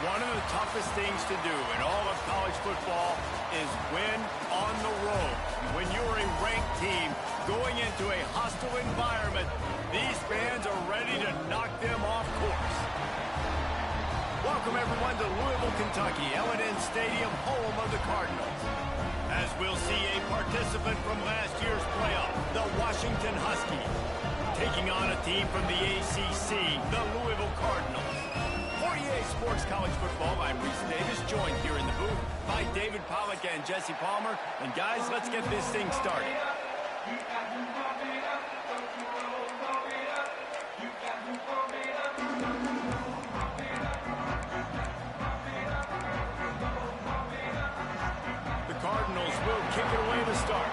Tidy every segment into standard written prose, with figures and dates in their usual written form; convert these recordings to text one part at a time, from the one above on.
One of the toughest things to do in all of college football is win on the road. When you're a ranked team going into a hostile environment, these fans are ready to knock them off course. Welcome, everyone, to Louisville, Kentucky, L&N Stadium, home of the Cardinals. As we'll see a participant from last year's playoff, the Washington Huskies, taking on a team from the ACC, the Louisville Cardinals. For EA Sports College Football, I'm Reese Davis, joined here in the booth by David Pollack and Jesse Palmer. And guys, let's get this thing started. The Cardinals will kick it away to start.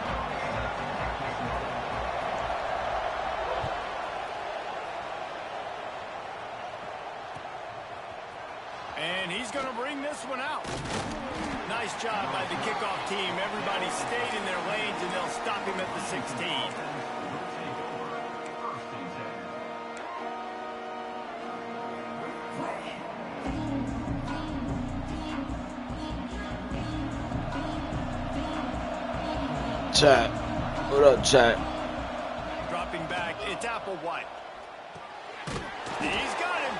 And he's going to bring this one out. Nice job by the kickoff team. Everybody stayed in their lanes, and they'll stop him at the 16. Chat. What up, chat? Dropping back, it's Applewhite. He's got him.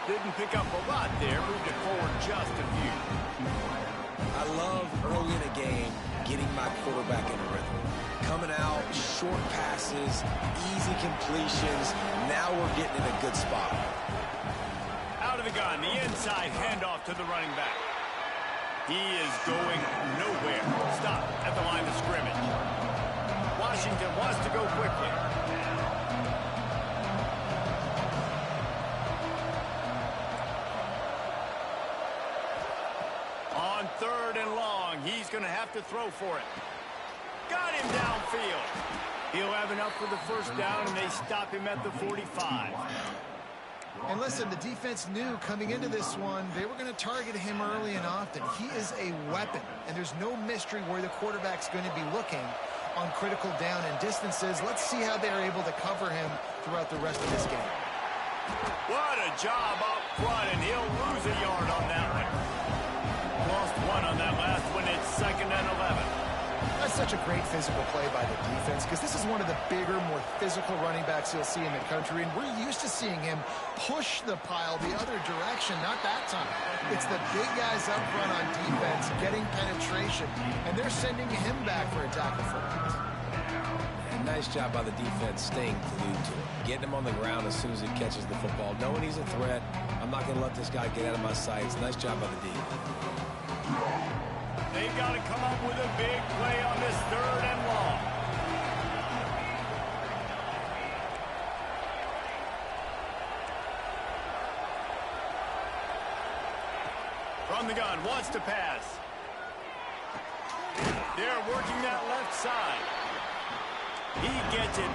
Didn't pick up a lot there. Moved it forward just a few. I love early in a game getting my quarterback in a rhythm. Coming out, short passes, easy completions. Now we're getting in a good spot. Out of the gun, the inside handoff to the running back. He is going nowhere. Stop at the line of scrimmage. Washington wants to go quickly. On 3rd and long, he's going to have to throw for it. Got him downfield. He'll have enough for the first down, and they stop him at the 45. And listen, the defense knew coming into this one, they were going to target him early and often. He is a weapon, and there's no mystery where the quarterback's going to be looking on critical down and distances. Let's see how they're able to cover him throughout the rest of this game. What a job up front, and he'll lose a yard on that one. Lost one on that last one. It's 2nd and 11. That's such a great physical play by the defense because this is one of the bigger, more physical running backs you'll see in the country, and we're used to seeing him push the pile the other direction. Not that time. It's the big guys up front on defense getting penetration, and they're sending him back for a tackle for it. And nice job by the defense staying glued to him. Getting him on the ground as soon as he catches the football. Knowing he's a threat, I'm not going to let this guy get out of my sights. Nice job by the D. They've got to come up with a big play on this 3rd and long. From the gun, wants to pass. They're working that left side. He gets it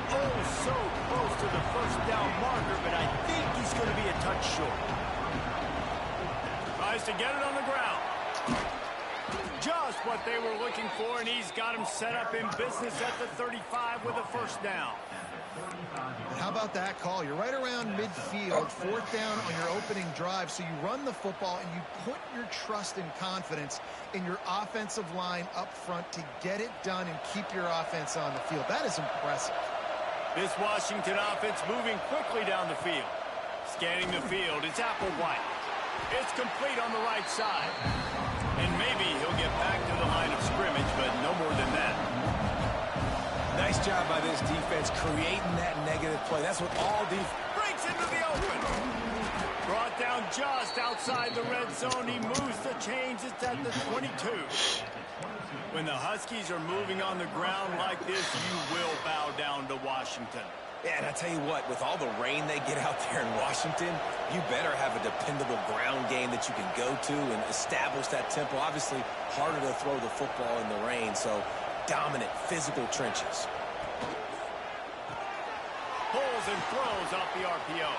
so close to the first down marker, but I think he's going to be a touch short. Tries to get it on the ground. Just what they were looking for, and he's got him set up in business at the 35 with a first down. And how about that call? You're right around midfield, 4th down on your opening drive, so you run the football and you put your trust and confidence in your offensive line up front to get it done and keep your offense on the field. That is impressive. This Washington offense moving quickly down the field. Scanning the field, it's Applewhite. It's complete on the right side. And maybe he'll get back to the line of scrimmage, but no more than that. Nice job by this defense creating that negative play. That's what all defense... Breaks into the open. Brought down just outside the red zone. He moves the chains. It's at the 22. When the Huskies are moving on the ground like this, you will bow down to Washington. Yeah, and I tell you what, with all the rain they get out there in Washington, you better have a dependable ground game that you can go to and establish that tempo. Obviously, harder to throw the football in the rain, so dominant physical trenches. Pulls and throws off the RPO.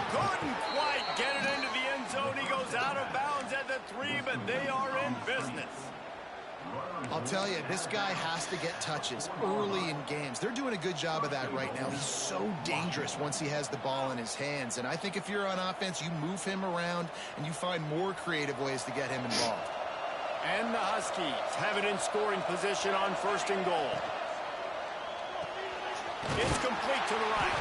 Couldn't quite get it into the end zone. He goes out of bounds at the 3, but they are in business. I'll tell you, this guy has to get touches early in games. They're doing a good job of that right now. He's so dangerous once he has the ball in his hands. And I think if you're on offense, you move him around and you find more creative ways to get him involved. And the Huskies have it in scoring position on 1st and goal. It's complete to the right.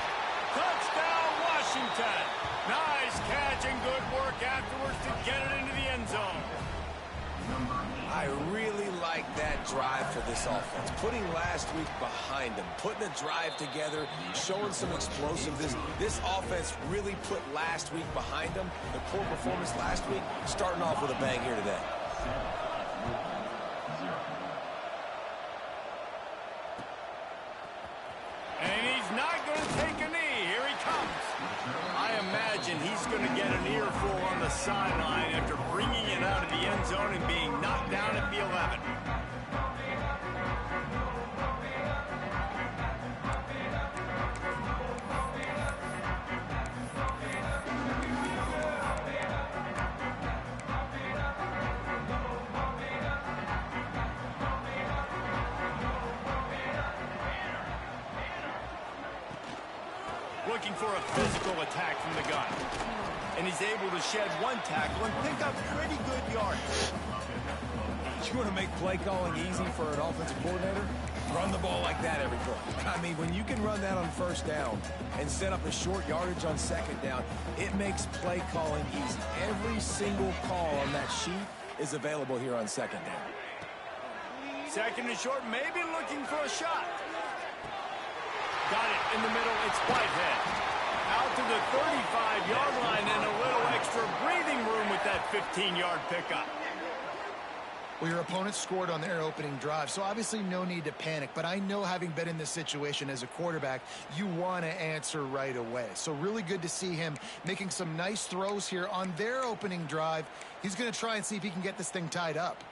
Touchdown, Washington. Nice catch and good work afterwards to get it into the end zone. I really like that drive for this offense. Putting last week behind them, putting a drive together, showing some explosiveness. This offense really put last week behind them. The poor performance last week, starting off with a bang here today. And he's not going to take a knee. Here he comes. I imagine he's going to get an earful on the sideline after bringing it out of the end zone and being knocked down at the 11. Looking for a physical attack from the gun. And he's able to shed one tackle and pick up pretty good yards. You want to make play calling easy for an offensive coordinator? Run the ball like that every play. I mean, when you can run that on 1st down and set up a short yardage on 2nd down, it makes play calling easy. Every single call on that sheet is available here on 2nd down. 2nd and short, maybe looking for a shot. Got it in the middle. It's Whitehead. Out to the 35-yard line and a little extra breathing room with that 15-yard pickup. Well, your opponent scored on their opening drive, so obviously no need to panic. But I know, having been in this situation as a quarterback, you want to answer right away. So really good to see him making some nice throws here on their opening drive. He's going to try and see if he can get this thing tied up.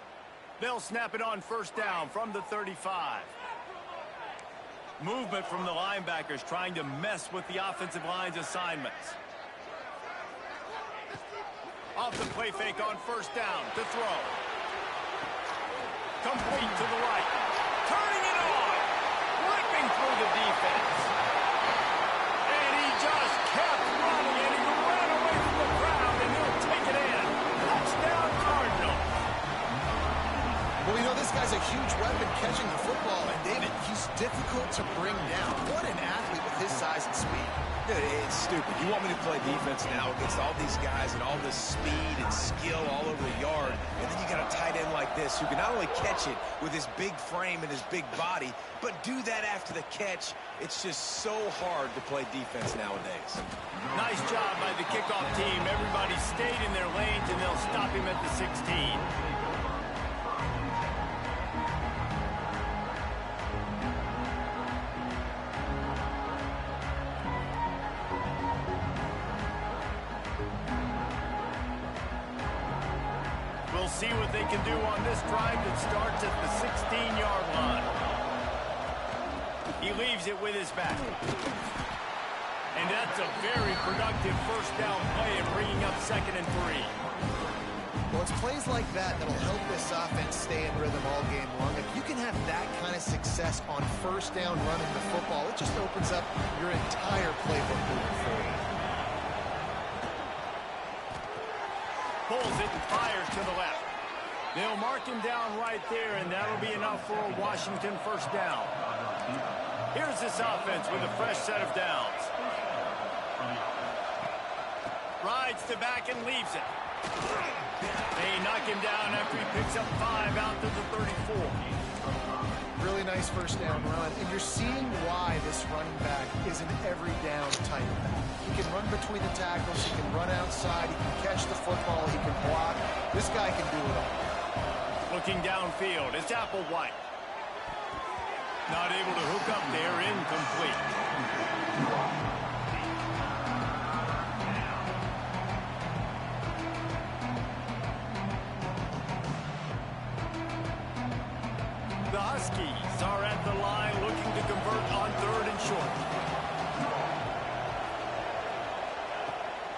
They'll snap it on 1st down from the 35. Movement from the linebackers trying to mess with the offensive line's assignments. Off the play fake on 1st down to throw. Complete to the right. Turning it on. Ripping through the defense. And he just kept running, and he ran away from the crowd, and he'll take it in. Touchdown, Cardinals. Well, you know, this guy's a huge weapon catching the football, and David, he's difficult to bring down. What an athlete with his size and speed. Dude, it's stupid. You want me to play defense now against all these guys and all this speed and skill all over the yard, and then you got a tight end like this who can not only catch it with his big frame and his big body, but do that after the catch. It's just so hard to play defense nowadays. Nice job by the kickoff team. Everybody stayed in their lanes, and they'll stop him at the 16. We'll see what they can do on this drive that starts at the 16-yard line. He leaves it with his back. And that's a very productive 1st down play and bringing up 2nd and 3. Well, it's plays like that that'll help this offense stay in rhythm all game long. If you can have that kind of success on 1st down running the football, it just opens up your entire playbook moving forward. Pulls it and fires to the left. They'll mark him down right there, and that'll be enough for a Washington 1st down. Here's this offense with a fresh set of downs. Rides to back and leaves it. They knock him down after he picks up 5 out to the 34. Really nice 1st down run, and you're seeing why this running back is an every down type of back. He can run between the tackles, he can run outside, he can catch the football, he can block. This guy can do it all. Looking downfield, it's Applewhite. Not able to hook up there, incomplete. The Huskies are at the line looking to convert on 3rd and short.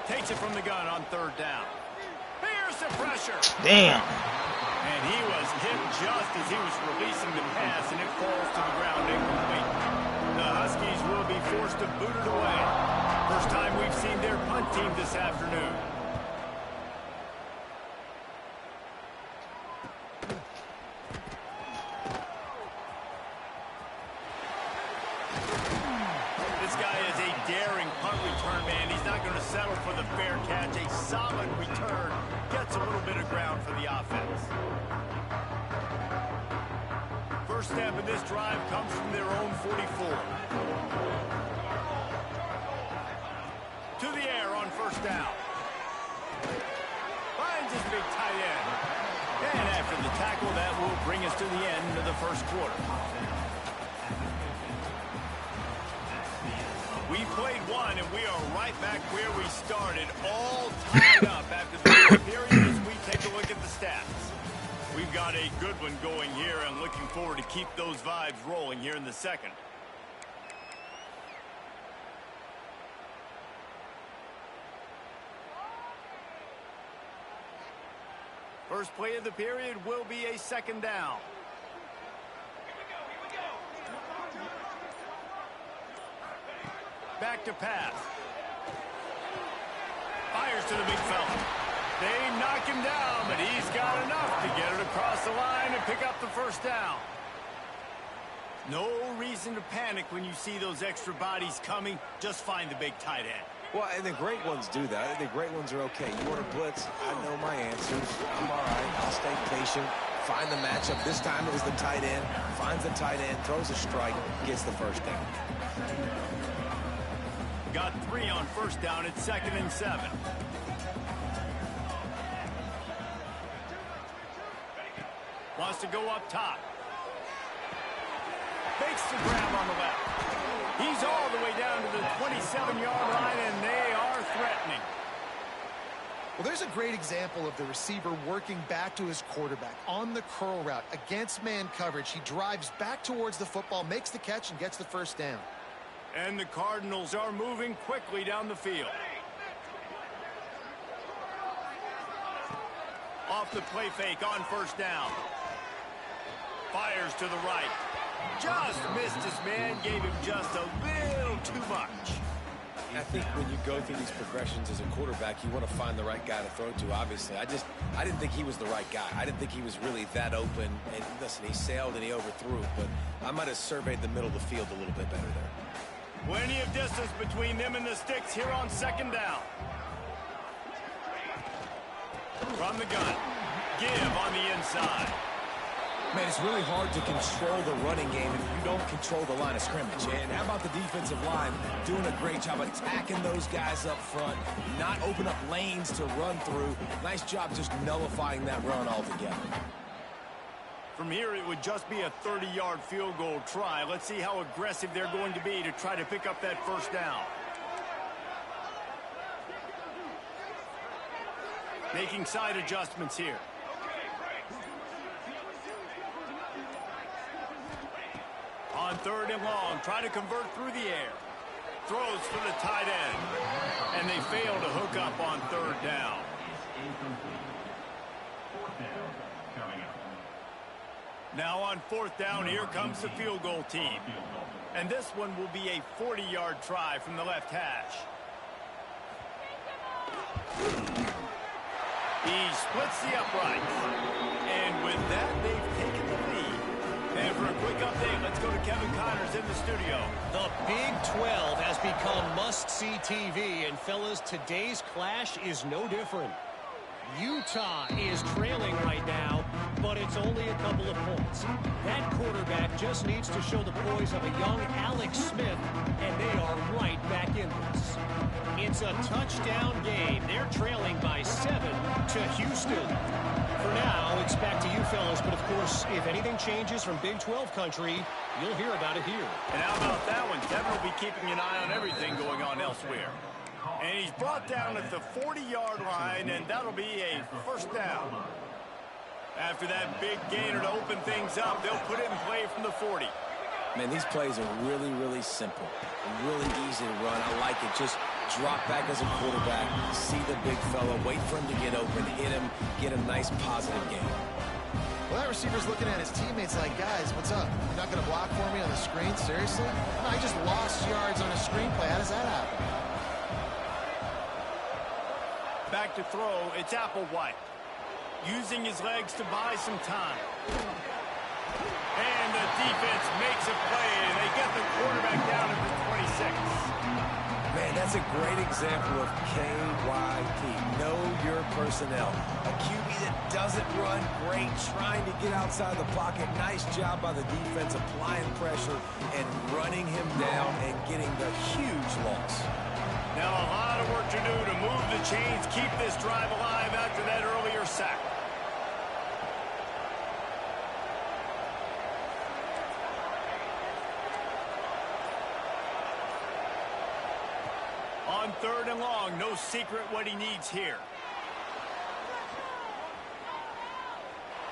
Takes it from the gun on 3rd down. Here's the pressure. Damn. And he was hit just as he was releasing the pass, and it falls to the ground incomplete. The Huskies will be forced to boot it away. First time we've seen their punt team this afternoon. This guy is a daring punt return man. He's not going to settle for the fair catch. A solid return gets a little bit of ground for the offense. First step in this drive comes from their own 44. To the air on first down. Finds his big tight end. And after the tackle, that will bring us to the end of the first quarter. We played one, and we are right back where we started, all tied up after the first period as we take a look at the stats. We've got a good one going here, and looking forward to keep those vibes rolling here in the second. First play of the period will be a second down. Back to pass. Fires to the big fella. They knock him down, but he's got enough to get it across the line and pick up the first down. No reason to panic when you see those extra bodies coming. Just find the big tight end. Well, and the great ones do that. The great ones are okay. You want to blitz? I know my answers. I'm all right. I'll stay patient. Find the matchup. This time it was the tight end. Finds the tight end, throws a strike, gets the first down. Got 3 on first down. It's 2nd and 7. Wants to go up top. Fakes the grab on the left. He's all the way down to the 27-yard line, and they are threatening. Well, there's a great example of the receiver working back to his quarterback on the curl route against man coverage. He drives back towards the football, makes the catch, and gets the first down. And the Cardinals are moving quickly down the field. Off the play fake on first down. Fires to the right. Just missed his man, gave him just a little too much. I think when you go through these progressions as a quarterback, you want to find the right guy to throw to, obviously. I didn't think he was the right guy. I didn't think he was really that open. And listen, he sailed and he overthrew, but I might have surveyed the middle of the field a little bit better there. Plenty of distance between them and the sticks here on second down. From the gun. Give on the inside. Man, it's really hard to control the running game if you don't control the line of scrimmage. And how about the defensive line doing a great job attacking those guys up front, not open up lanes to run through. Nice job just nullifying that run altogether. From here, it would just be a 30-yard field goal try. Let's see how aggressive they're going to be to try to pick up that first down. Making side adjustments here. On 3rd and long, try to convert through the air. Throws for the tight end. And they fail to hook up on 3rd down. Now on 4th down, here comes the field goal team. And this one will be a 40-yard try from the left hash. He splits the uprights. And with that, they've taken the lead. And for a quick update, let's go to Kevin Connors in the studio. The Big 12 has become must-see TV, and fellas, today's clash is no different. Utah is trailing right now, but it's only a couple of points. That quarterback just needs to show the poise of a young Alex Smith, and they are right back in this. It's a touchdown game. They're trailing by 7 to Houston. For now, it's back to you fellas, but of course, if anything changes from Big 12 country, you'll hear about it here. And how about that one? Devin will be keeping an eye on everything going on elsewhere. And he's brought down at the 40-yard line, and that'll be a first down. After that big gainer to open things up, they'll put it in play from the 40. Man, these plays are really, really simple. Really easy to run. I like it. Just drop back as a quarterback, see the big fella, wait for him to get open, hit him, get a nice positive game. Well, that receiver's looking at his teammates like, guys, what's up? You're not going to block for me on the screen? Seriously? No, he just lost yards on a screenplay. How does that happen? Back to throw, it's Applewhite. Using his legs to buy some time. And the defense makes a play, and they get the quarterback down at the 26. Man, that's a great example of KYP. Know your personnel. A QB that doesn't run great, trying to get outside the pocket. Nice job by the defense, applying pressure and running him down and getting the huge loss. Now a lot of work to do to move the chains, keep this drive alive after that earlier sack. On 3rd and long, no secret what he needs here.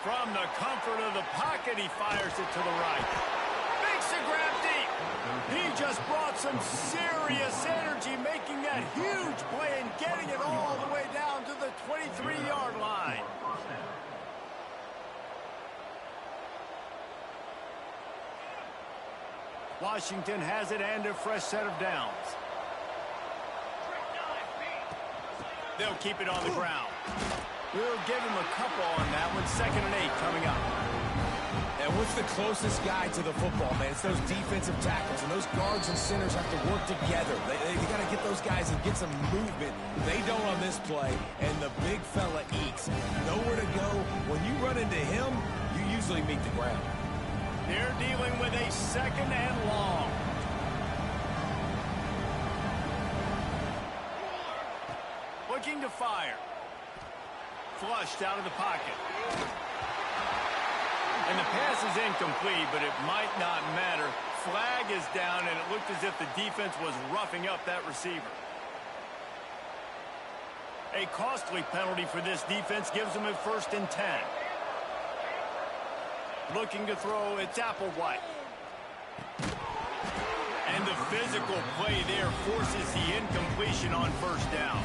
From the comfort of the pocket, he fires it to the right. Makes a grab deep. He just brought some serious energy, making that huge play and getting it all the way down to the 23-yard line. Washington has it and a fresh set of downs. They'll keep it on the ground. We'll give him a couple on that one. 2nd and 8 coming up. And what's the closest guy to the football, man? It's those defensive tackles, and those guards and centers have to work together. They got to get those guys and get some movement. They don't on this play, and the big fella eats. Nowhere to go. When you run into him, you usually meet the ground. They're dealing with a 2nd and long. Looking to fire. Flushed out of the pocket. And the pass is incomplete, but it might not matter. Flag is down, and it looked as if the defense was roughing up that receiver. A costly penalty for this defense gives them a 1st and 10. Looking to throw, it's Applewhite. And the physical play there forces the incompletion on 1st down.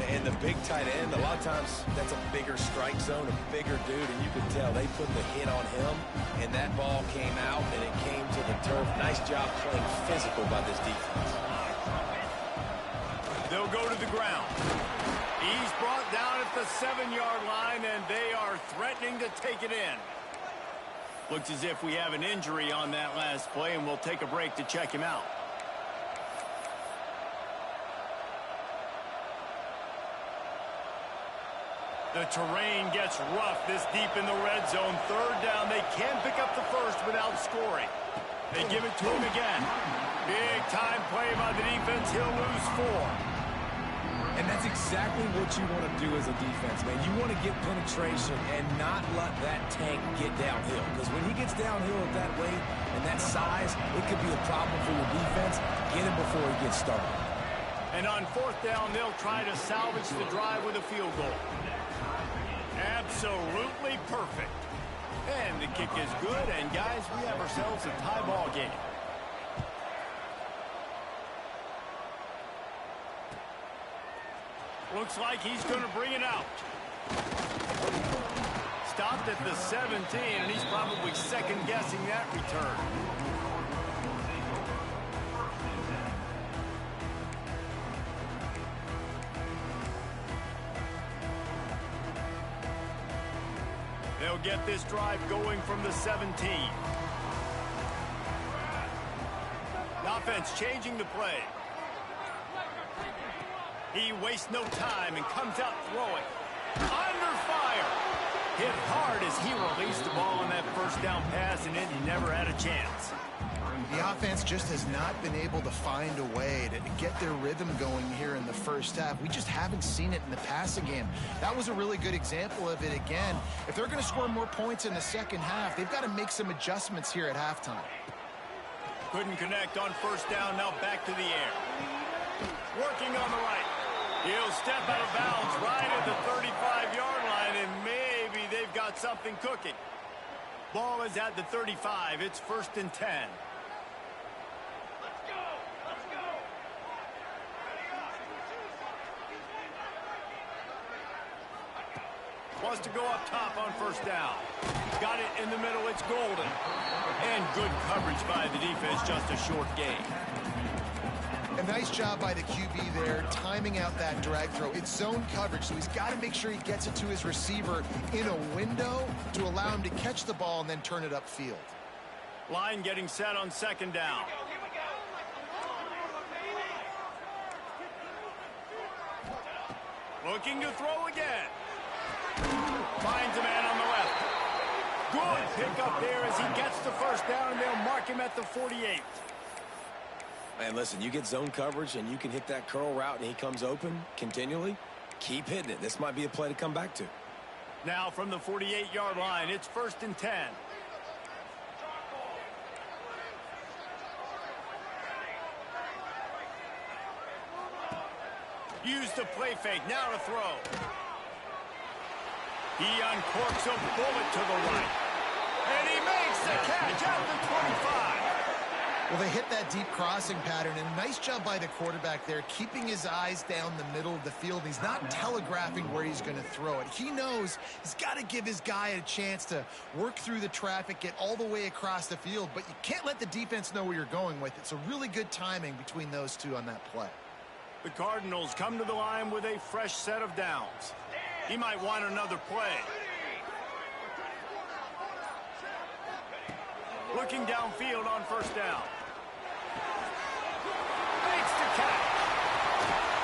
And the big tight end, a lot of times that's a bigger strike zone, a bigger dude, and you can tell they put the hit on him, and that ball came out, and it came to the turf. Nice job playing physical by this defense. They'll go to the ground. He's brought down at the 7-yard line, and they are threatening to take it in. Looks as if we have an injury on that last play, and we'll take a break to check him out. The terrain gets rough this deep in the red zone. 3rd down. They can pick up the 1st without scoring. They give it to him again. Big time play by the defense. He'll lose 4. And that's exactly what you want to do as a defense, man. You want to get penetration and not let that tank get downhill. Because when he gets downhill at that weight and that size, it could be a problem for your defense. Get him before he gets started. And on 4th down, they'll try to salvage the drive with a field goal. Absolutely perfect. And the kick is good, and guys, we have ourselves a tie ball game. Looks like he's going to bring it out. Stopped at the 17, and he's probably second-guessing that return. They'll get this drive going from the 17. The offense changing the play. He wastes no time and comes out throwing. Under fire. Hit hard as he released the ball on that 1st down pass, and Indy never had a chance. The offense just has not been able to find a way to get their rhythm going here in the 1st half. We just haven't seen it in the passing game. That was a really good example of it again. If they're going to score more points in the 2nd half, they've got to make some adjustments here at halftime. Couldn't connect on 1st down, now back to the air. Working on the right. He'll step out of bounds right at the 35-yard line, and maybe they've got something cooking. Ball is at the 35. It's 1st and 10. Wants to go up top on first down. Got it in the middle. It's Golden. And good coverage by the defense. Just a short gain. A nice job by the QB there, timing out that drag throw. It's zone coverage, so he's got to make sure he gets it to his receiver in a window to allow him to catch the ball and then turn it upfield. Line getting set on second down. Looking to throw again. Finds a man on the left. Good pick up there as he gets the first down, and they'll mark him at the 48. And listen, you get zone coverage and you can hit that curl route and he comes open continually. Keep hitting it. This might be a play to come back to. Now from the 48-yard line, it's 1st and 10. Use the play fake. Now to throw. He uncorks a bullet to the right. And he makes the catch at the 25. Well, they hit that deep crossing pattern, and nice job by the quarterback there, keeping his eyes down the middle of the field. He's not telegraphing where he's going to throw it. He knows he's got to give his guy a chance to work through the traffic, get all the way across the field, but you can't let the defense know where you're going with it. So really good timing between those two on that play. The Cardinals come to the line with a fresh set of downs. He might want another play. Looking downfield on first down. Makes the catch.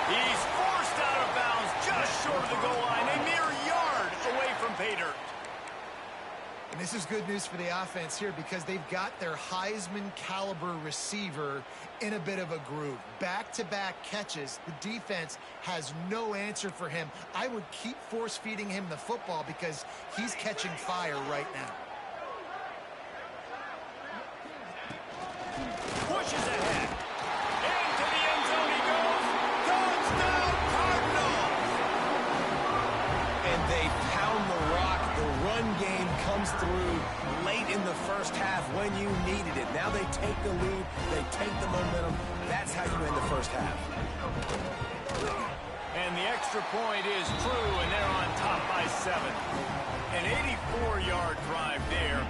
He's forced out of bounds just short of the goal line, a mere yard away from pay dirt. And this is good news for the offense here because they've got their Heisman caliber receiver in a bit of a groove. Back-to-back catches. The defense has no answer for him. I would keep force-feeding him the football because he's catching fire right now. Pushes ahead. Into the end zone he goes. Touchdown, Cardinals! And they pound the rock. The run game comes through late in the first half when you needed it. Now they take the lead. They take the momentum. That's how you end the first half. And the extra point is true, and they're on top by 7. An 84-yard drive there.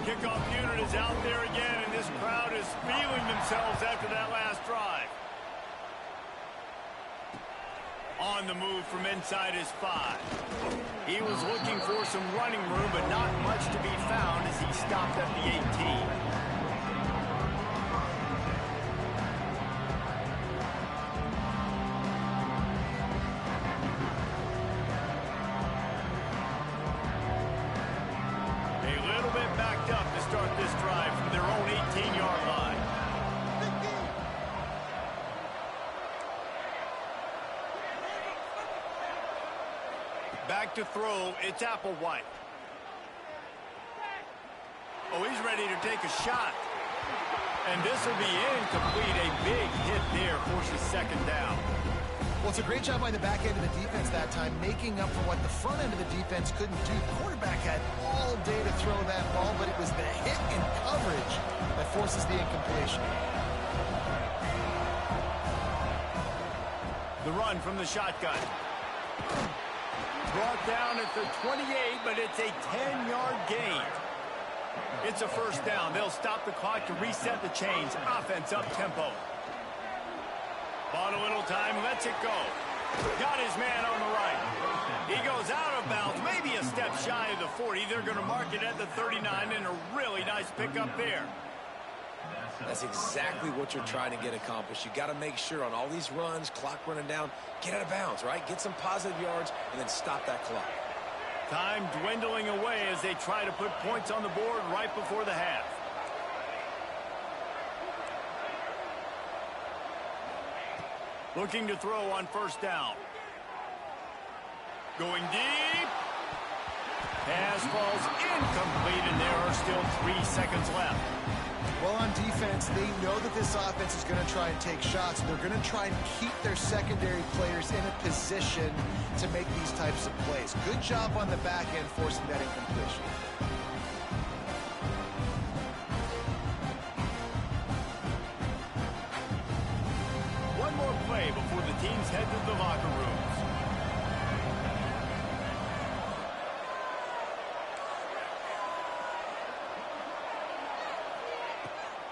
Kickoff unit is out there again, and this crowd is feeling themselves after that last drive. On the move from inside his 5. He was looking for some running room, but not much to be found as he stopped at the 18. Start this drive from their own 18-yard line. Back to throw, it's Applewhite. Oh, he's ready to take a shot. And this will be incomplete. A big hit there forces second down. Well, it's a great job by the back end of the defense that time, making up for what the front end of the defense couldn't do. The quarterback had all day to throw that ball, but it was the hit in coverage that forces the incompletion. The run from the shotgun. Brought down at the 28, but it's a 10-yard gain. It's a first down. They'll stop the clock to reset the chains. Offense up-tempo. Bought a little time, lets it go. Got his man on the right. He goes out of bounds, maybe a step shy of the 40. They're going to mark it at the 39, and a really nice pickup there. That's exactly what you're trying to get accomplished. You got to make sure on all these runs, clock running down, get out of bounds, right? Get some positive yards, and then stop that clock. Time dwindling away as they try to put points on the board right before the half. Looking to throw on first down. Going deep. Pass falls incomplete, and there are still 3 seconds left. Well, on defense, they know that this offense is going to try and take shots. They're going to try and keep their secondary players in a position to make these types of plays. Good job on the back end forcing that incompletion. One more play before the teams head to the locker rooms.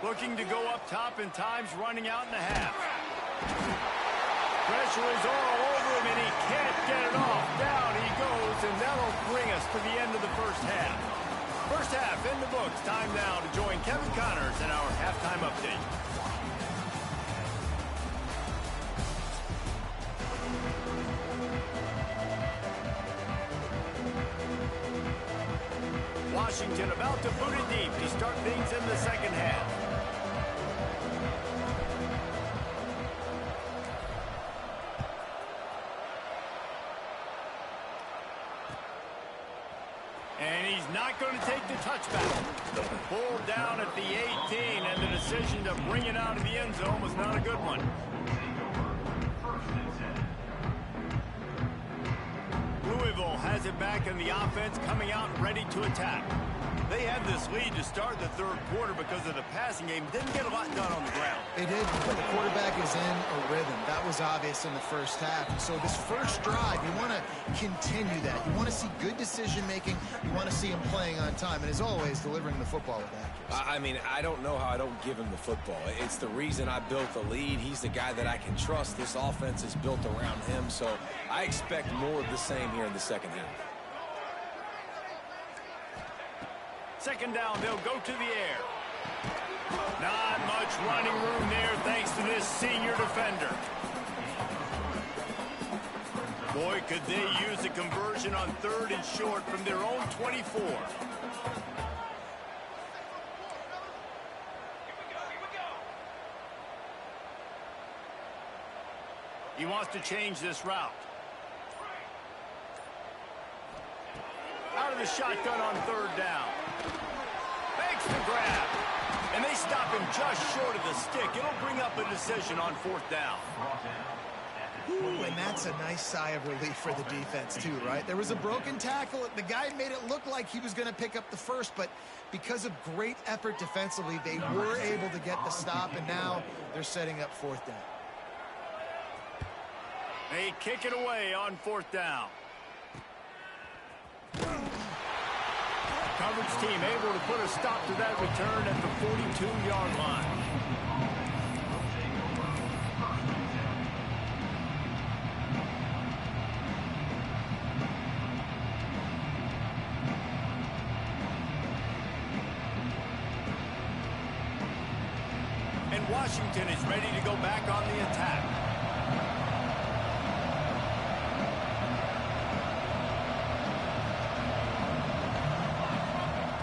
Looking to go up top, and time's running out in the half. Pressure is all over him, and he can't get it off. Down he goes, and that'll bring us to the end of the first half. First half in the books. Time now to join Kevin Connors in our halftime update. Washington about to boot it deep to start things in the second half. And he's not going to take the touchback. Pulled down at the 18, and the decision to bring it out of the end zone was not a good one. Louisville has it back in the offense, coming out ready to attack. They had this lead to start the third quarter because of the passing game. Didn't get a lot done on the ground. They did, but the quarterback is in a rhythm. That was obvious in the first half. And so this first drive, you want to continue that. You want to see good decision-making. You want to see him playing on time. And as always, delivering the football with accuracy. I mean, I don't know how I don't give him the football. It's the reason I built the lead. He's the guy that I can trust. This offense is built around him. So I expect more of the same here in the second half. Second down, they'll go to the air. Not much running room there thanks to this senior defender. Boy, could they use a conversion on 3rd and short from their own 24. He wants to change this route. Out of the shotgun on 3rd down. Makes the grab. And they stop him just short of the stick. It'll bring up a decision on 4th down. Ooh, and that's a nice sigh of relief for the defense too, right? There was a broken tackle. The guy made it look like he was going to pick up the first, but because of great effort defensively, they were able to get the stop, and now they're setting up 4th down. They kick it away on 4th down. Coverage team able to put a stop to that return at the 42-yard line. And Washington is ready to go back on the attack.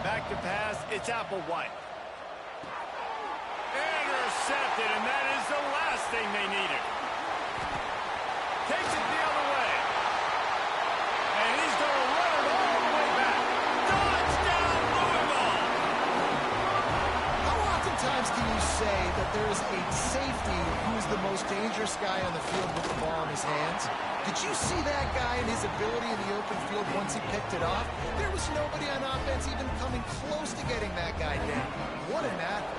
Back to pass, it's Applewhite. Intercepted, and that is the last thing they needed. Takes it the other way. And he's going to run it all the way back. Touchdown, Louisville! How oftentimes can you say that there is a safety who is the most dangerous guy on the field with the ball in his hands? Did you see that guy and his ability in the open field once he picked it off? There was nobody on offense even coming close to getting that guy down. What an athlete.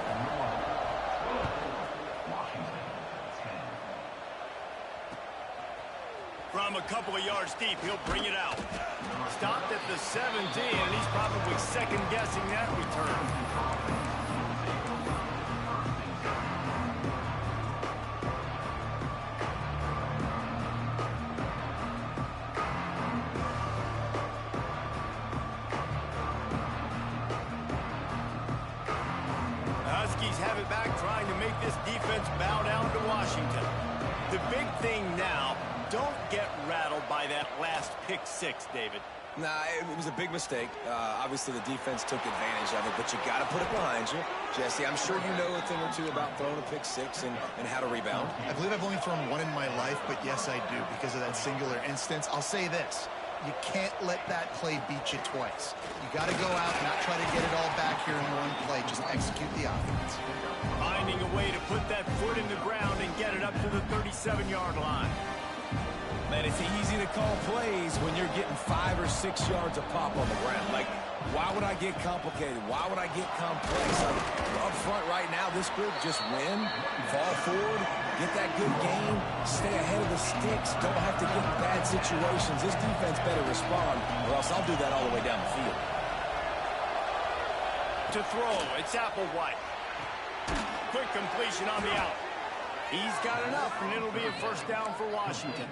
From a couple of yards deep, he'll bring it out. Stopped at the 17, and he's probably second-guessing that return. Have it back, trying to make this defense bow down to Washington. The big thing now, don't get rattled by that last pick six, David. Nah, it was a big mistake. Obviously, the defense took advantage of it, but you got to put it behind you. Jesse, I'm sure you know a thing or two about throwing a pick six and how to rebound. I believe I've only thrown one in my life, but yes, I do because of that singular instance. I'll say this. You can't let that play beat you twice. You got to go out and not try to get it all back here in one play. Just execute the offense. Finding a way to put that foot in the ground and get it up to the 37-yard line. Man, it's easy to call plays when you're getting 5 or 6 yards of pop on the ground. Like, why would I get complicated? Why would I get complex? Up front right now, this group just win, fall forward, get that good game, stay ahead of the sticks, don't have to get in bad situations. This defense better respond, or else I'll do that all the way down the field. To throw, it's Applewhite. quick completion on the out. He's got enough, and it'll be a first down for Washington.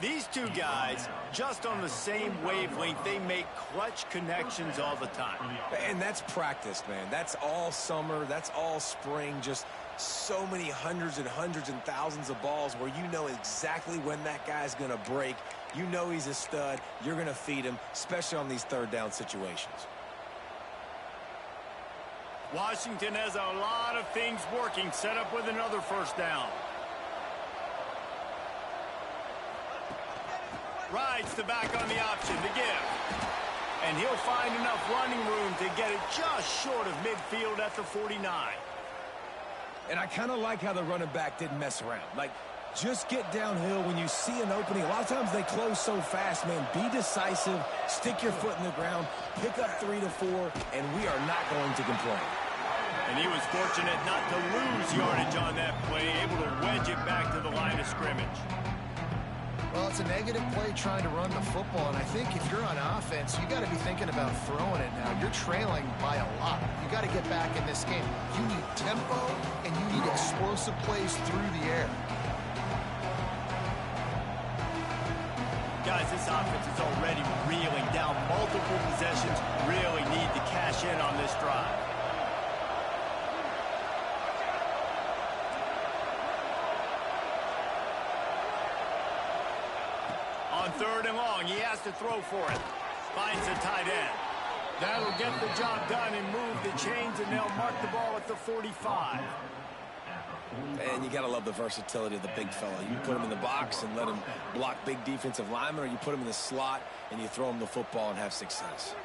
These two guys, just on the same wavelength, they make clutch connections all the time. And that's practice, man. That's all summer. That's all spring. Just so many hundreds and thousands of balls where you know exactly when that guy's going to break. You know he's a stud. You're going to feed him, especially on these third down situations. Washington has a lot of things working, set up with another first down. Rides the back on the option to give. And he'll find enough running room to get it just short of midfield at the 49. And I kind of like how the running back didn't mess around. Like, just get downhill when you see an opening. A lot of times they close so fast, man. Be decisive, stick your foot in the ground, pick up 3 to 4, and we are not going to complain. And he was fortunate not to lose yardage on that play, able to wedge it back to the line of scrimmage. Well, it's a negative play trying to run the football, and I think if you're on offense, you got to be thinking about throwing it now. You're trailing by a lot. You got to get back in this game. You need tempo, and you need explosive plays through the air. Guys, this offense is already reeling down multiple possessions. Really need to cash in on this drive. On third and long, he has to throw for it. Finds a tight end. That'll get the job done and move the chains, and they'll mark the ball at the 45. And you got to love the versatility of the big fella. You put him in the box and let him block big defensive linemen, or you put him in the slot and you throw him the football and have success.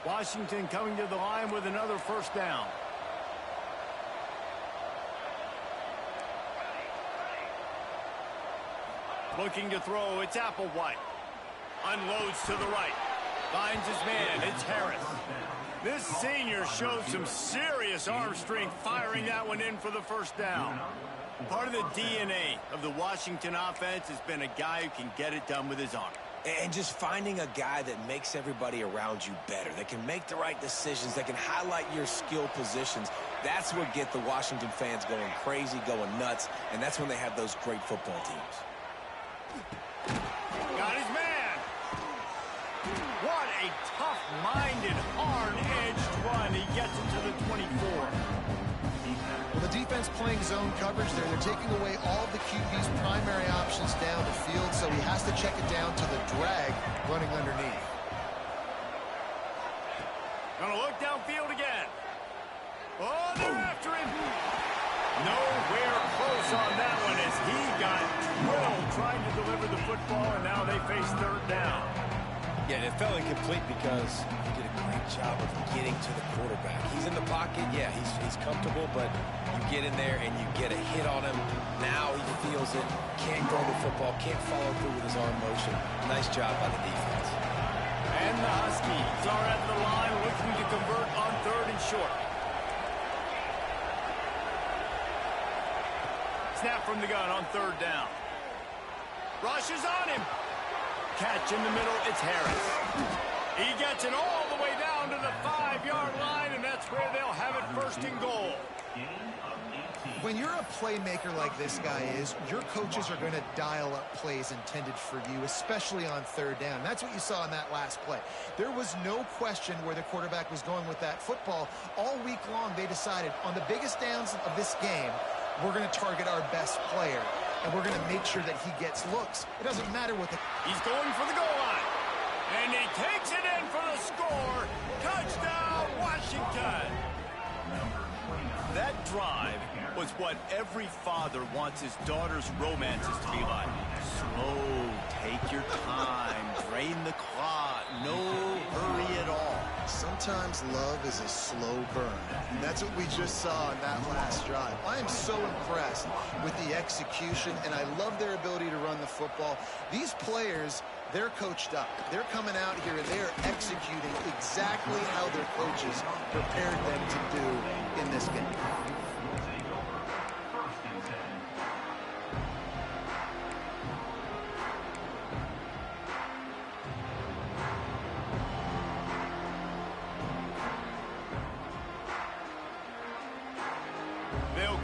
Washington coming to the line with another first down. Looking to throw, it's Applewhite. Unloads to the right. Finds his man, it's Harris. This senior shows some serious arm strength, firing that one in for the first down. Part of the DNA of the Washington offense has been a guy who can get it done with his arm. And just finding a guy that makes everybody around you better, that can make the right decisions, that can highlight your skill positions. That's what get the Washington fans going crazy, going nuts, and that's when they have those great football teams. Got his man. What a tough-minded, hard-edged run. He gets it to the 24. Well, the defense playing zone coverage there. They're taking away all of the QB's primary options down the field, so he has to check it down to the drag running underneath. Gonna look downfield again. Oh, they're after him. Nowhere close on that one as he got drilled trying to deliver the football, and now they face third down. Yeah, and it felt incomplete because he did a great job of getting to the quarterback. He's in the pocket, yeah, he's comfortable, but you get in there and you get a hit on him. Now he feels it, can't throw the football, can't follow through with his arm motion. Nice job by the defense. And the Huskies are at the line looking to convert on third and short. Snap from the gun on third down. Rushes on him. Catch in the middle, it's Harris. He gets it all the way down to the 5-yard line, and that's where they'll have it first and goal. When you're a playmaker like this guy is, your coaches are going to dial up plays intended for you, especially on third down. That's what you saw in that last play. There was no question where the quarterback was going with that football. All week long, they decided on the biggest downs of this game, we're going to target our best player, and we're going to make sure that he gets looks. It doesn't matter what the... He's going for the goal line, and he takes it in for the score. Touchdown, Washington. That drive was what every father wants his daughter's romances to be like. Slow, take your time, drain the clock, no hurry at all. Sometimes love is a slow burn, and that's what we just saw in that last drive. I am so impressed with the execution, and I love their ability to run the football. These players, they're coached up. They're coming out here, and they're executing exactly how their coaches prepared them to do in this game.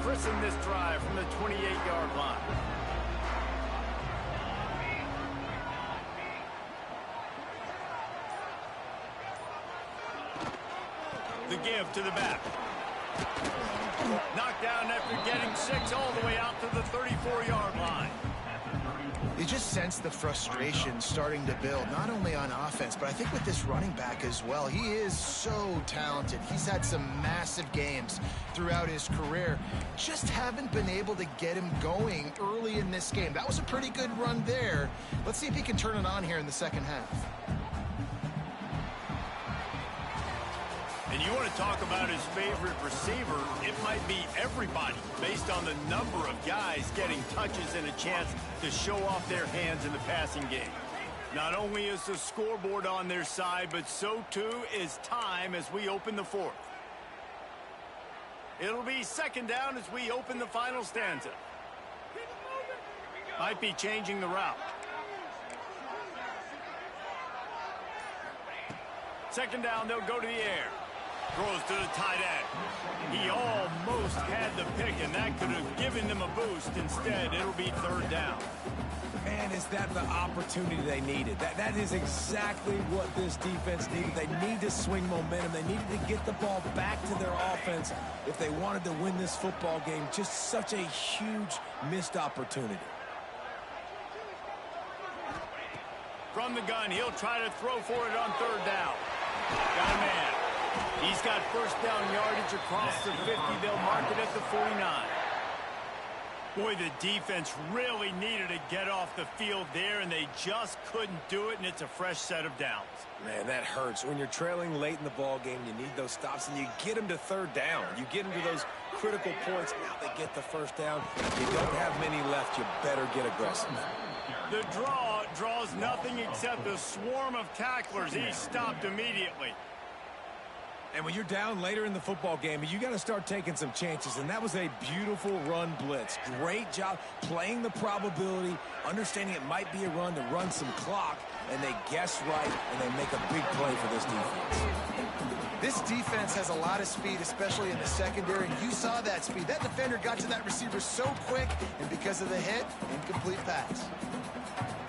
christen this drive from the 28-yard line. The give to the back. Knocked down after getting 6 all the way out to the 34-yard line. You just sense the frustration starting to build, not only on offense, but I think with this running back as well. He is so talented. He's had some massive games throughout his career. Just haven't been able to get him going early in this game. That was a pretty good run there. Let's see if he can turn it on here in the second half. And you want to talk about his favorite receiver, it might be everybody based on the number of guys getting touches and a chance to show off their hands in the passing game. Not only is the scoreboard on their side, but so too is time as we open the fourth. It'll be second down as we open the final stanza. Might be changing the route. Second down, they'll go to the air. Throws to the tight end. He almost had the pick, and that could have given them a boost. Instead, it'll be third down. Man, is that the opportunity they needed? That is exactly what this defense needed. They need to swing momentum. They needed to get the ball back to their offense if they wanted to win this football game. Just such a huge missed opportunity. From the gun, he'll try to throw for it on third down. Got a man. He's got first down yardage across the 50. They'll mark it at the 49. Boy, the defense really needed to get off the field there, and they just couldn't do it, and it's a fresh set of downs. Man, that hurts. When you're trailing late in the ball game, you need those stops, and you get them to third down. You get them to those critical points. Now they get the first down. You don't have many left. You better get aggressive. The draw draws nothing except a swarm of tacklers. He's stopped immediately. And when you're down later in the football game, you got to start taking some chances, and that was a beautiful run blitz. Great job playing the probability, understanding it might be a run to run some clock, and they guess right, and they make a big play for this defense. This defense has a lot of speed, especially in the secondary, and you saw that speed. That defender got to that receiver so quick, and because of the hit, incomplete pass.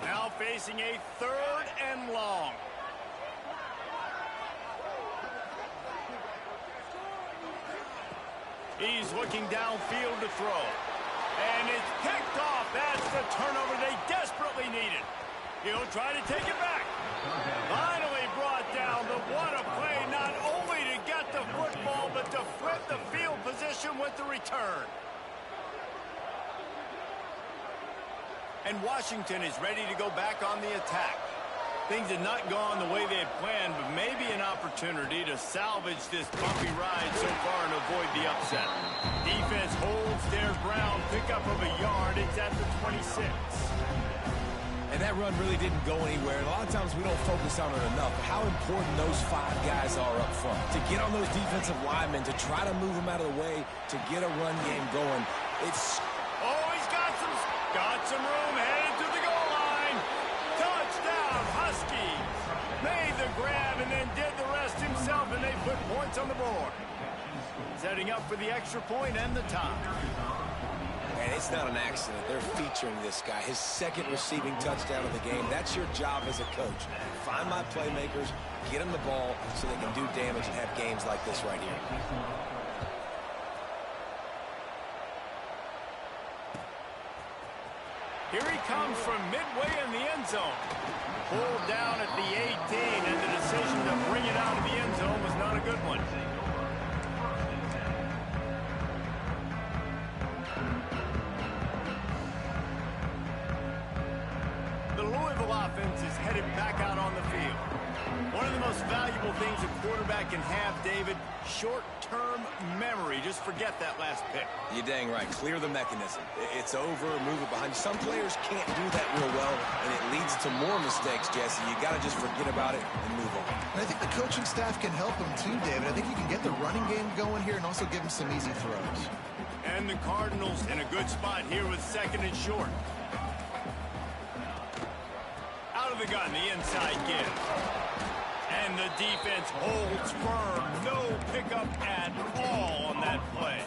Now facing a third and long. He's looking downfield to throw. And it's picked off. That's the turnover they desperately needed. He'll try to take it back. Finally brought down. The what a play, not only to get the football, but to flip the field position with the return. And Washington is ready to go back on the attack. Things had not gone the way they had planned, but maybe an opportunity to salvage this bumpy ride so far and avoid the upset. Defense holds their ground, pickup of a yard. It's at the 26. And that run really didn't go anywhere. And a lot of times we don't focus on it enough. But how important those 5 guys are up front. To get on those defensive linemen, to try to move them out of the way, to get a run game going. It's... Oh, he's got some room, headed to the goal line. Touchdown, Huskies. Made the grab and then did the rest himself, and they put points on the board. Setting up for the extra point and the tie. And it's not an accident. They're featuring this guy. His second receiving touchdown of the game. That's your job as a coach. Find my playmakers, get them the ball so they can do damage and have games like this right here. Here he comes from midway in the end zone. Pulled down at the 18, and the decision to bring it out of the end zone was not a good one. The Louisville offense is headed back out on the field. One of the most valuable things a quarterback can have, David, short-term memory. Just forget that last pick. You're dang right. Clear the mechanism. It's over, move it behind you. Some players can't do that real well, and it leads to more mistakes, Jesse. You got to just forget about it and move on. And I think the coaching staff can help him too, David. I think you can get the running game going here and also give him some easy throws. And the Cardinals in a good spot here with second and short. Out of the gun, the inside give. And the defense holds firm. No pickup at all on that play.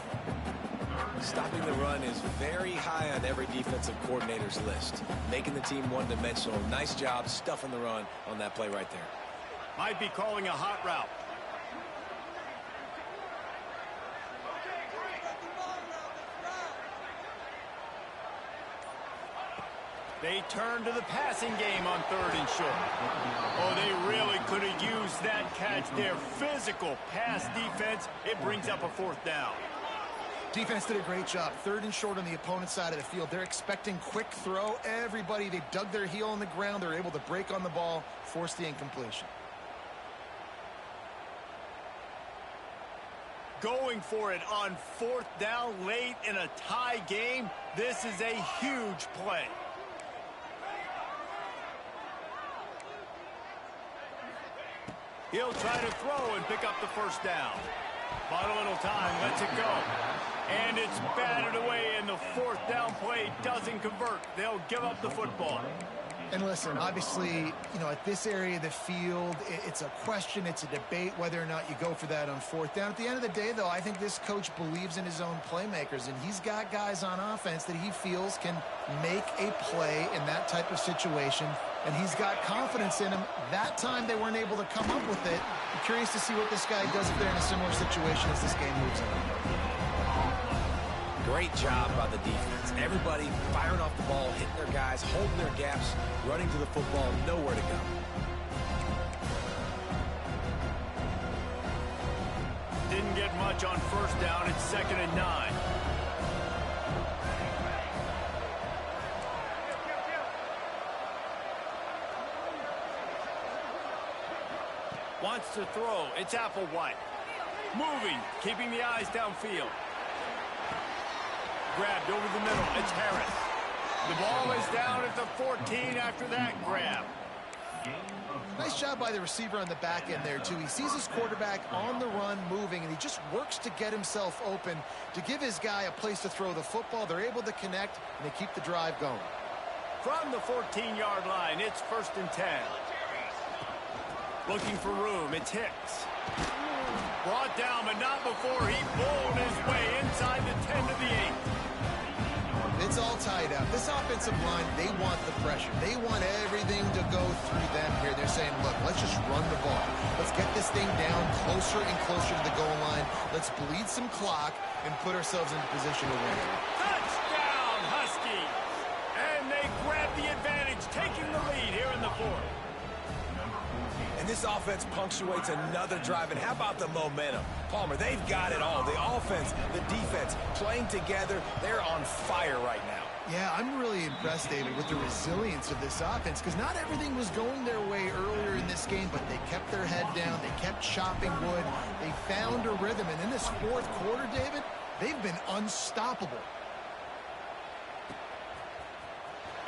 Stopping the run is very high on every defensive coordinator's list. Making the team one-dimensional. Nice job stuffing the run on that play right there. Might be calling a hot route. They turn to the passing game on 3rd and short. Oh, they really could have used that catch there. Physical pass defense. It brings up a 4th down. Defense did a great job. 3rd and short on the opponent's side of the field. They're expecting quick throw. Everybody, they dug their heel on the ground. They're able to break on the ball, force the incompletion. Going for it on 4th down late in a tie game. This is a huge play. He'll try to throw and pick up the 1st down. Bought a little time, lets it go. And it's batted away, and the 4th down play doesn't convert. They'll give up the football. And listen, obviously, you know, at this area of the field, it's a question, it's a debate whether or not you go for that on 4th down. At the end of the day, though, I think this coach believes in his own playmakers, and he's got guys on offense that he feels can make a play in that type of situation, and he's got confidence in him. That time they weren't able to come up with it. I'm curious to see what this guy does if they're in a similar situation as this game moves on. Great job by the defense. Everybody firing off the ball, hitting their guys, holding their gaps, running to the football, nowhere to go. Didn't get much on 1st down. It's 2nd and 9. Wants to throw. It's Applewhite. Moving, keeping the eyes downfield. Grabbed over the middle. It's Harris. The ball is down at the 14 after that grab. Nice job by the receiver on the back end there, too. He sees his quarterback on the run moving, and he just works to get himself open to give his guy a place to throw the football. They're able to connect, and they keep the drive going. From the 14-yard line, it's 1st and 10. Looking for room. It's Hicks. Brought down, but not before he bowled his way inside the 10 to the 8. It's all tied up. This offensive line, they want the pressure. They want everything to go through them here. They're saying, look, let's just run the ball. Let's get this thing down closer and closer to the goal line. Let's bleed some clock and put ourselves into position to win. Touchdown, Huskies! And they grab the advantage, taking the lead here in the 4th. And this offense punctuates another drive. And how about the momentum? Palmer, they've got it all. The offense, the defense, playing together. They're on fire right now. Yeah, I'm really impressed, David, with the resilience of this offense, because not everything was going their way earlier in this game, but they kept their head down. They kept chopping wood. They found a rhythm. And in this 4th quarter, David, they've been unstoppable.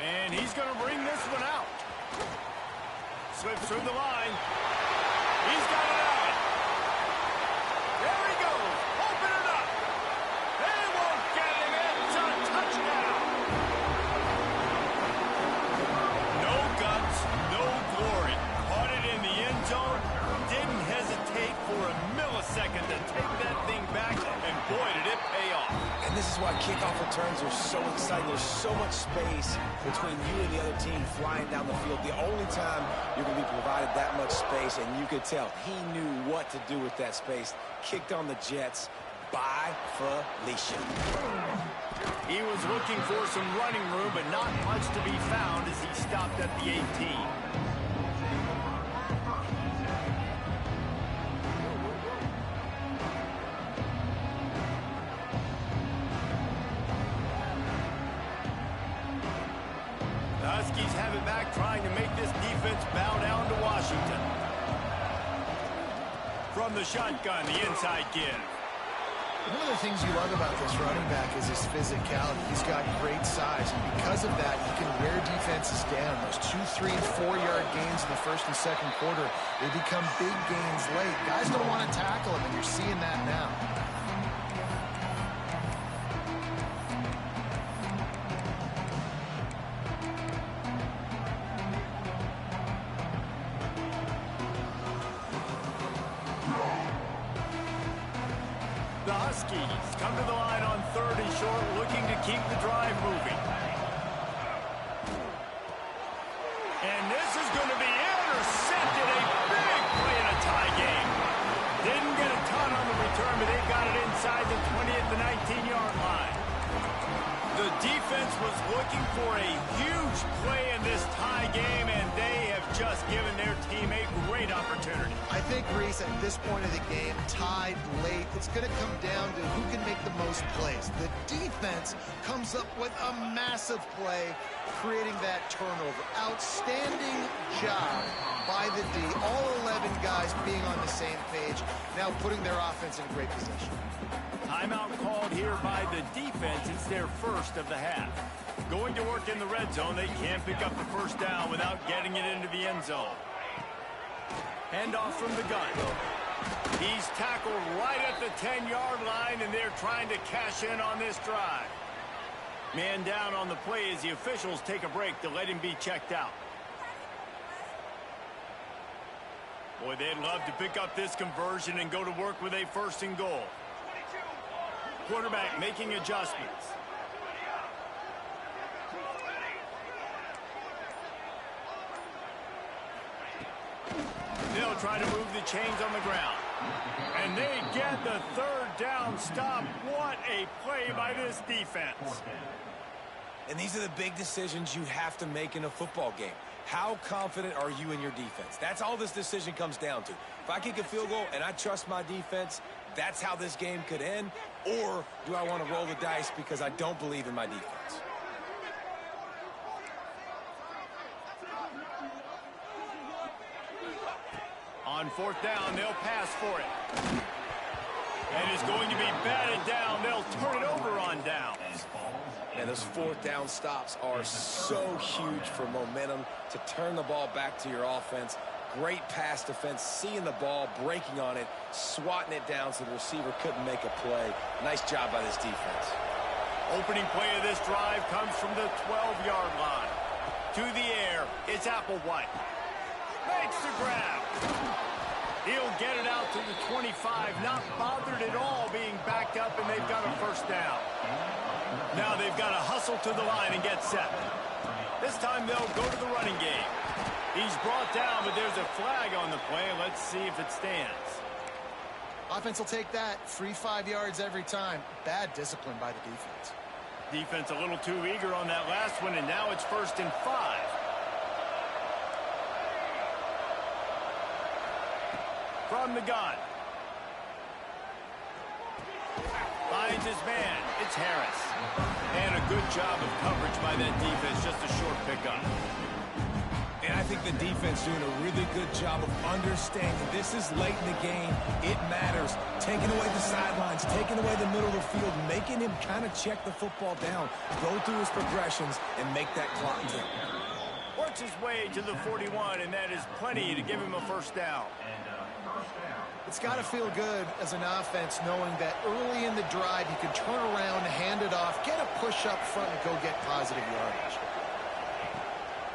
And he's going to bring this one out. Slips through the line. He's got it out. There he goes. Open it up. They won't get him. It's a touchdown. No guts, no glory. Caught it in the end zone. Didn't hesitate for a millisecond to take that thing back. And boy, did it pay off. And this is why kickoff returns are so exciting. There's so much space between you and the other team flying down the field. The only time you're going to be provided that much space, and you could tell he knew what to do with that space. Kicked on the Jets by Felicia. He was looking for some running room, but not much to be found as he stopped at the 18. The Huskies have it back, trying to make this defense bow down to Washington. From the shotgun, the inside give. One of the things you love about this running back is his physicality. He's got great size, and because of that, he can wear defenses down. Those 2, 3, and 4-yard gains in the 1st and 2nd quarter, they become big gains late. Guys don't want to tackle him, and you're seeing that now. The Huskies come to the line on 3rd and short, looking to keep the drive moving. And this is going to be intercepted. A big play in a tie game. Didn't get a ton on the return, but they got it inside the 20 at the 19-yard line. The defense was looking for a huge play in this tie game, and they have just given their team a great opportunity. I think, Reese, at this point of the game, tied late, it's going to come down to who can make the most plays. The defense comes up with a massive play, creating that turnover. Outstanding job by the D. All 11 guys being on the same page, now putting their offense in great position. Timeout called here by the defense. It's their first of the half. Going to work in the red zone. They can't pick up the first down without getting it into the end zone. Handoff from the gun. He's tackled right at the 10-yard line, and they're trying to cash in on this drive. Man down on the play as the officials take a break to let him be checked out. Boy, they'd love to pick up this conversion and go to work with a 1st and goal. Quarterback making adjustments. They'll try to move the chains on the ground. And they get the 3rd down stop. What a play by this defense. And these are the big decisions you have to make in a football game. How confident are you in your defense? That's all this decision comes down to. If I kick a field goal and I trust my defense, that's how this game could end. Or do I want to roll the dice because I don't believe in my defense? On 4th down, they'll pass for it. And it's going to be batted down. They'll turn it over on downs. And those 4th down stops are so huge for momentum to turn the ball back to your offense. Great pass defense, seeing the ball, breaking on it, swatting it down so the receiver couldn't make a play. Nice job by this defense. Opening play of this drive comes from the 12-yard line. To the air, it's Applewhite. Makes the grab. He'll get it out to the 25, not bothered at all being backed up, and they've got a 1st down. Now they've got to hustle to the line and get set. This time they'll go to the running game. He's brought down, but there's a flag on the play. Let's see if it stands. Offense will take that. Free 5 yards every time. Bad discipline by the defense. Defense a little too eager on that last one, and now it's 1st and 5. From the gun. Finds his man. It's Harris. And a good job of coverage by that defense. Just a short pickup. And I think the defense doing a really good job of understanding this is late in the game. It matters. Taking away the sidelines, taking away the middle of the field, making him kind of check the football down, go through his progressions, and make that clock tick. Works his way to the 41, and that is plenty to give him a 1st down. It's got to feel good as an offense knowing that early in the drive you can turn around, hand it off, get a push up front, and go get positive yardage.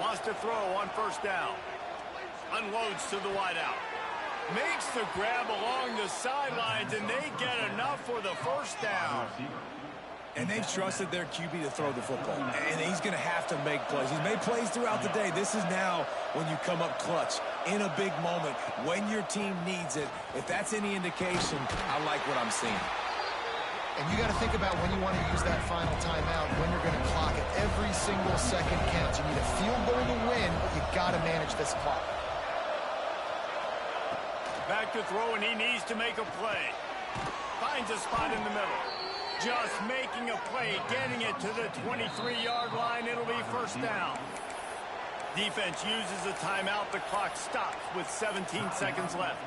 Wants to throw on 1st down. Unloads to the wideout. Makes the grab along the sidelines, and they get enough for the 1st down. And they've trusted their QB to throw the football. And he's going to have to make plays. He's made plays throughout the day. This is now when you come up clutch in a big moment when your team needs it. If that's any indication, I like what I'm seeing. And you got to think about when you want to use that final timeout, when you're going to clock it. Every single second counts. You need a field goal to win, but you got to manage this clock. Back to throw, and he needs to make a play. Finds a spot in the middle. Just making a play, getting it to the 23-yard line. It'll be 1st down. Defense uses a timeout. The clock stops with 17 seconds left.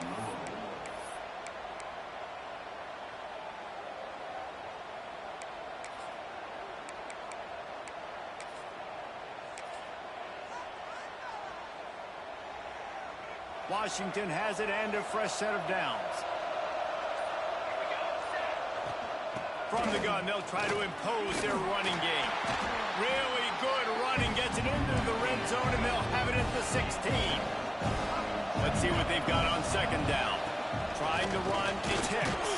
Washington has it and a fresh set of downs. From the gun, they'll try to impose their running game. Really good running, gets it into the red zone, and they'll have it at the 16. Let's see what they've got on 2nd down. Trying to run, it's Hicks.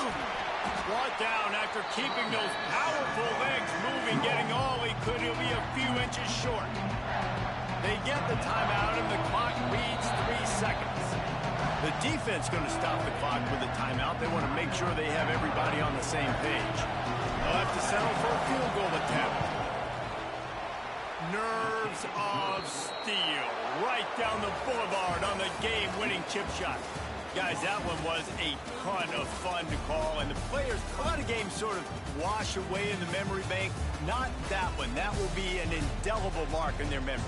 Brought down after keeping those powerful legs moving, getting all he could. He'll be a few inches short. They get the timeout, and the clock reads 3 seconds. The defense going to stop the clock with a timeout. They want to make sure they have everybody on the same page. They'll have to settle for a field goal attempt. Nerves of steel. Right down the boulevard on the game-winning chip shot. Guys, that one was a ton of fun to call, and the players, a lot of games sort of wash away in the memory bank. Not that one. That will be an indelible mark in their memories.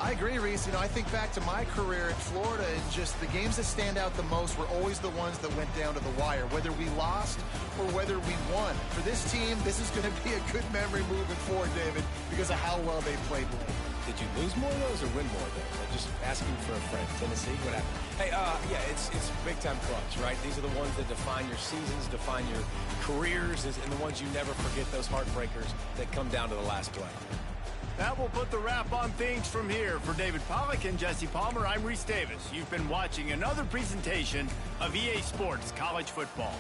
I agree, Reese. I think back to my career in Florida, and just the games that stand out the most were always the ones that went down to the wire, whether we lost or whether we won. For this team, this is going to be a good memory moving forward, David, because of how well they played late. Did you lose more of those or win more of those? I'm just asking for a friend. Tennessee, what happened? Hey, yeah, it's big-time clutch, right? These are the ones that define your seasons, define your careers, and the ones you never forget, those heartbreakers that come down to the last play. That will put the wrap on things from here. For David Pollack and Jesse Palmer, I'm Reese Davis. You've been watching another presentation of EA Sports College Football.